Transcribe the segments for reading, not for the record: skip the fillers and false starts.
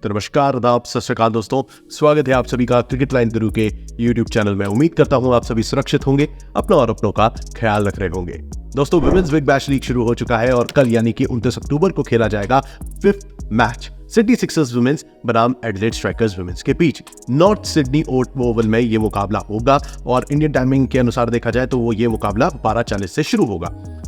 तो नमस्कार, आदाब, सत श्री अकाल दोस्तों, स्वागत है आप सभी का क्रिकेट लाइन गुरु के यूट्यूब चैनल में। उम्मीद करता हूं आप सभी सुरक्षित होंगे, अपना और अपनों का ख्याल रख रहे होंगे। दोस्तों, विमेंस बिग बैश लीग शुरू हो चुका है और कल यानी कि 29 अक्टूबर को खेला जाएगा 5th match Sydney Sixers women's बनाम एडिलेड स्ट्राइकर्स वुमेन्स के बीच। नॉर्थ सिडनी ओवल में ये मुकाबला होगा और इंडियन टाइमिंग के अनुसार देखा जाए तो वो ये मुकाबला 12:40 से शुरू होगा।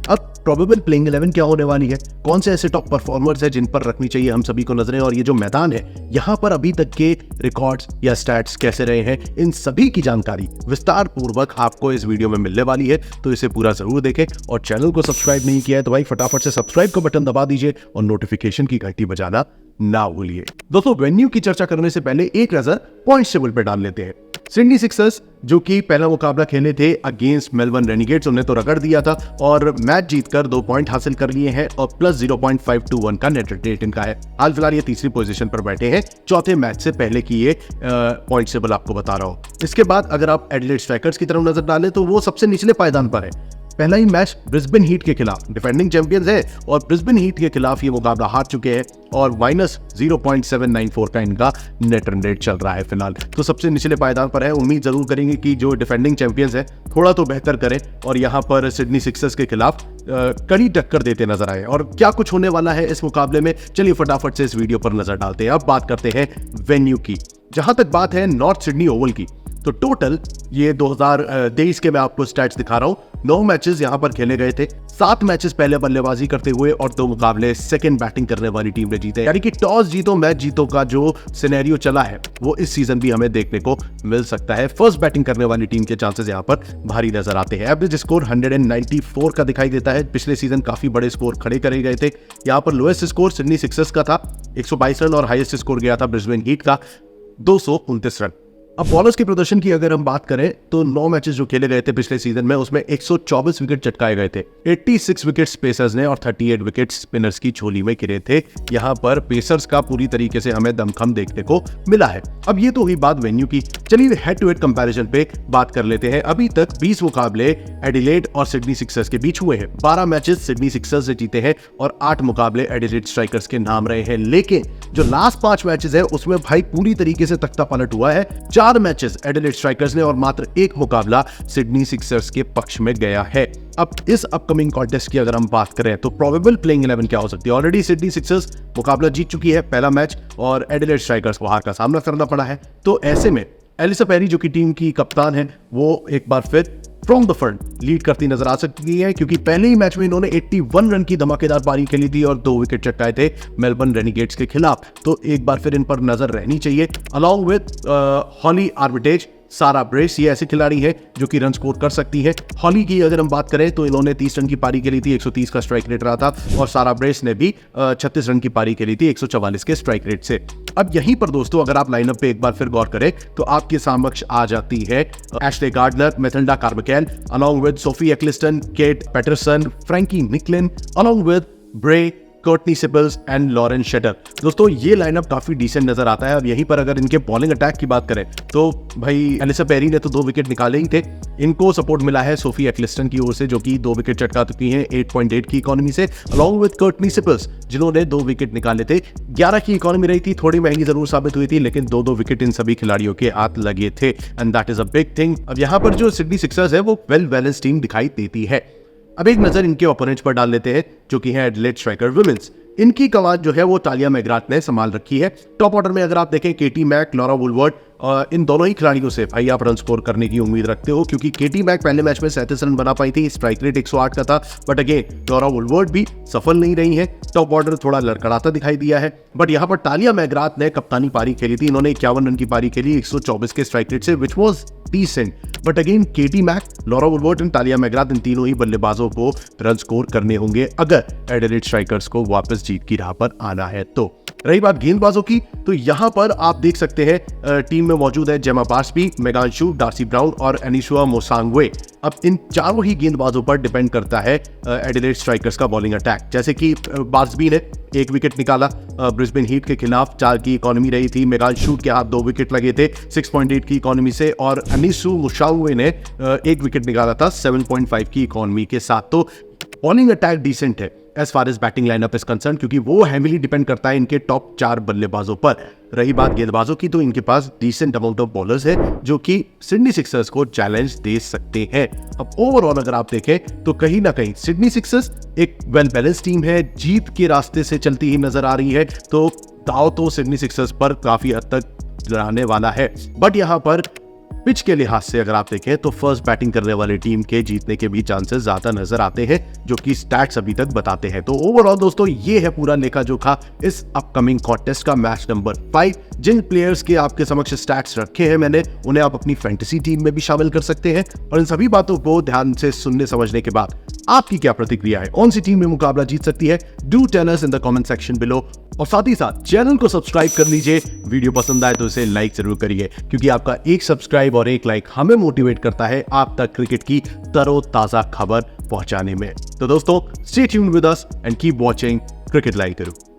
अब प्रोबेबल प्लेइंग 11 क्या होने वाली है, कौन से ऐसे टॉप परफॉर्मर्स हैं जिन पर रखनी चाहिए हम सभी को नजरें, और ये जो मैदान है यहाँ पर अभी तक के रिकॉर्ड्स या स्टैट्स कैसे रहे हैं, इन सभी की जानकारी विस्तार पूर्वक आपको इस वीडियो में मिलने वाली है। तो इसे पूरा जरूर देखें और चैनल को सब्सक्राइब नहीं किया है तो भाई फटाफट से सब्सक्राइब का बटन दबा दीजिए और नोटिफिकेशन की घंटी बजाना ना भूलिए। दोस्तों, वेन्यू की चर्चा करने से पहले एक नजर पॉइंट टेबल पे डाल लेते हैं। सिडनी सिक्सर्स जो कि पहला मुकाबला खेले थे अगेंस्ट मेलबर्न रेनिगेट्स, उन्हें तो रगड़ दिया था और मैच जीतकर 2 पॉइंट हासिल कर लिए हैं और प्लस 0.521 का नेट रेट इनका है। हाल फिलहाल ये तीसरी पोजीशन पर बैठे हैं चौथे मैच से पहले की ये पॉइंट टेबल आपको बता रहा हूं। इसके बाद अगर आप एडिलेड स्ट्राइकर्स की तरफ नजर डालें तो वो सबसे निचले पायदान पर है। पहला ही मैच ब्रिस्बेन हीट के खिलाफ, डिफेंडिंग चैंपियंस है और ब्रिस्बेन हीट के खिलाफ ये मुकाबला हार चुके हैं और -0.794 का इनका नेट रन रेट चल रहा है फिलहाल। तो सबसे निचले पायदान पर है। उम्मीद जरूर करेंगे कि जो डिफेंडिंग चैंपियंस है थोड़ा तो बेहतर करें और यहाँ पर सिडनी सिक्सर्स के खिलाफ कड़ी टक्कर देते नजर आए। और क्या कुछ होने वाला है इस मुकाबले में, चलिए फटाफट से इस वीडियो पर नजर डालते हैं। अब बात करते हैं वेन्यू की। जहां तक बात है नॉर्थ सिडनी ओवल की, तो टोटल ये 2023 के मैं आपको स्टैट्स दिखा रहा हूं। 9 मैचेस यहां पर खेले गए थे, 7 मैचेस पहले बल्लेबाजी करते हुए और 2 मुकाबले सेकंड बैटिंग करने वाली टीम ने जीते। यानी कि टॉस जीतो मैच जीतो का जो सिनेरियो चला है वो इस सीजन भी हमें देखने को मिल सकता है। फर्स्ट बैटिंग करने वाली टीम के चांसेस यहां पर भारी नजर आते हैं। एवरेज स्कोर 194 का दिखाई देता है। पिछले सीजन काफी बड़े स्कोर खड़े करे गए थे। यहां पर लोएस्ट स्कोर सिडनी सिक्सर्स का था 122 रन और हाईएस्ट स्कोर गया था ब्रिस्बेन हीट का 229 रन। अब बॉलर्स के प्रदर्शन की अगर हम बात करें तो 9 मैचेस जो खेले गए थे पिछले सीजन में उसमें 124 विकेट चटकाए गए थे। 86 विकेट पेसर्स ने और 38 विकेट स्पिनर्स की झोली में गिरे थे। यहाँ पर पेसर्स का पूरी तरीके से हमें दमखम देखने को मिला है। अब ये तो हुई बात वेन्यू की, चलिए हेड टू हेड कंपैरिजन पे बात कर लेते हैं। अभी तक 20 मुकाबले एडिलेड और सिडनी सिक्सर्स के बीच हुए हैं। 12 मैचेस सिडनी सिक्सर्स ने जीते हैं और 8 मुकाबले एडिलेड स्ट्राइकर्स के नाम रहे हैं। लेकिन जो लास्ट 5 मैचेस है उसमें भाई पूरी तरीके से तख्ता पलट हुआ है। 4 मैचेस एडिलेड स्ट्राइकर्स ने और मात्र 1 मुकाबला सिडनी सिक्सर्स के पक्ष में गया है। अब इस अपकमिंग कॉन्टेस्ट की अगर हम बात करें तो प्रोबेबल प्लेइंग 11 क्या हो सकती है। ऑलरेडी सिडनी सिक्सर्स मुकाबला जीत चुकी है पहला मैच और एडिलेड स्ट्राइकर्स को हार का सामना करना पड़ा है। तो ऐसे में एलिसा पेरी जो कि टीम की कप्तान है वो एक बार फिर फ्रॉम द फ्रंट लीड करती नजर आ सकती है, क्योंकि पहले ही मैच में इन्होंने 81 रन की धमाकेदार पारी खेली थी और 2 विकेट चटकाए थे मेलबर्न रेनिगेट्स के खिलाफ। तो एक बार फिर इन पर नजर रहनी चाहिए। अलॉन्ग विद हॉली आर्बिटेज, सारा ब्रेस, ये ऐसी खिलाड़ी है जो कि रन स्कोर कर सकती है। हॉली की अगर हम बात करें तो इन्होंने 30 रन की पारी खेली थी, 130 का स्ट्राइक रेट रहा था और सारा ब्रेस ने भी 36 रन की पारी खेली थी 144 के स्ट्राइक रेट से। अब यहीं पर दोस्तों अगर आप लाइनअप पे एक बार फिर गौर करें तो आपके समक्ष आ जाती है Ashleigh Gardner, Mathilda Carmichael, along with Sophie Ecclestone, Kate Peterson, Frankie Nicklin, along with Bray, Courtney Sippel and Lauren Cheatle. दोस्तों ये लाइनअप काफी डिसेंट नजर आता है। अब यहीं पर अगर इनके बॉलिंग अटैक की बात करें तो भाई एलिसा पेरी ने तो 2 विकेट निकाले ही थे। इनको सपोर्ट मिला है सोफी एक्लिस्टन की ओर से जो कि 2 विकेट चटका चुकी हैं 8.8 की इकोनॉमी से, अलॉन्ग विद कर्टनी सिबल्स जिन्होंने 2 विकेट निकाले थे। 11 की इकोनॉमी रही थी, थोड़ी महंगी जरूर साबित हुई थी लेकिन 2-2 विकेट इन सभी खिलाड़ियों के हाथ लगे थे and that is a big thing. अब यहाँ पर जो सिडनी सिक्सर्स है वो वेल बैलेंस टीम दिखाई देती है। अब एक नजर इनके ओपोनेंट्स पर डाल लेते हैं जो कि है एडिलेड स्ट्राइकर वुमेन्स। इनकी कमान जो है वो तालिया मैकग्राथ ने संभाल रखी है। टॉप ऑर्डर में अगर आप देखें केटी मैक, लॉरा वुलवर्ड, इन दोनों ही खिलाड़ियों से भाई आप रन स्कोर करने की उम्मीद रखते हो, क्योंकि केटी मैक पहले मैच में 37 रन बना पाई थी, स्ट्राइक रेट 108 का था। बट अगेन लॉरा वुलवर्ड भी सफल नहीं रही है। टॉप ऑर्डर थोड़ा लड़खड़ाता दिखाई दिया है। बट यहाँ पर तालिया मैकग्राथ ने कप्तानी पारी खेली थी। इन्होंने 51 रन की पारी खेली 124 के स्ट्राइक रेट से, which was decent. But again Katie Mack, Laura Wolvaardt and Tahlia McGrath, इन तीनों ही बल्लेबाजों को रन स्कोर करने होंगे अगर एडिलेड स्ट्राइकर्स को वापस जीत की राह पर आना है। तो रही बात गेंदबाजों की तो यहां पर आप देख सकते हैं टीम में मौजूद है जेमा बार्सबी, मेगान शू, डार्सी ब्राउन और एनिशुआ मोसांगवे। अब इन चारों ही गेंदबाजों पर डिपेंड करता है एडिलेड स्ट्राइकर्स का बॉलिंग अटैक। जैसे कि बार्सबी ने 1 विकेट निकाला ब्रिस्बेन हीट के खिलाफ, 4 की इकोनॉमी रही थी। मेगान शू के हाथ 2 विकेट लगे थे 6.8 की इकोनॉमी से और एनिशु मोसांगवे ने 1 विकेट निकाला था 7.5 की इकोनॉमी के साथ। तो बॉलिंग अटैक डिसेंट है। As far as batting lineup is concern, क्योंकि वो हेवीली डिपेंड करता है इनके टॉप 4 बल्लेबाजों पर। रही बात गेंदबाजों की, तो इनके पास डिसेंट अमाउंट ऑफ बॉलर्स है जो कि सिडनी सिक्सर्स को चैलेंज दे सकते हैं। अब ओवरऑल अगर आप देखें तो कहीं ना कहीं सिडनी सिक्सर्स एक वेल बैलेंस टीम है, जीत के रास्ते से चलती ही नजर आ रही है, तो दाव तो सिडनी सिक्सर्स पर काफी हद तक रहने वाला है। बट यहां पर पिच के लिहाज से अगर आप देखें तो फर्स्ट बैटिंग करने वाली टीम के जीतने के भी चांसेस ज्यादा नजर आते हैं, जो कि स्टैट्स अभी तक बताते हैं। तो ओवरऑल दोस्तों ये है पूरा लेखा जोखा इस अपकमिंग कॉन्टेस्ट का मैच नंबर 5। जिन प्लेयर्स के आपके समक्ष स्टैट्स रखे हैं मैंने, उन्हें आप अपनी फैंटेसी टीम में भी शामिल कर सकते हैं। और इन सभी बातों को ध्यान से सुनने समझने के बाद आपकी क्या प्रतिक्रिया है, कौन सी टीम में मुकाबला जीत सकती है? Do tell us in the comment section below. और साथ ही साथ चैनल को सब्सक्राइब कर लीजिए। वीडियो पसंद आए तो इसे लाइक जरूर करिए, क्योंकि आपका एक सब्सक्राइब और एक लाइक हमें मोटिवेट करता है आप तक क्रिकेट की तरोताजा खबर पहुंचाने में। तो दोस्तों, stay tuned with us and keep watching cricket live Guru.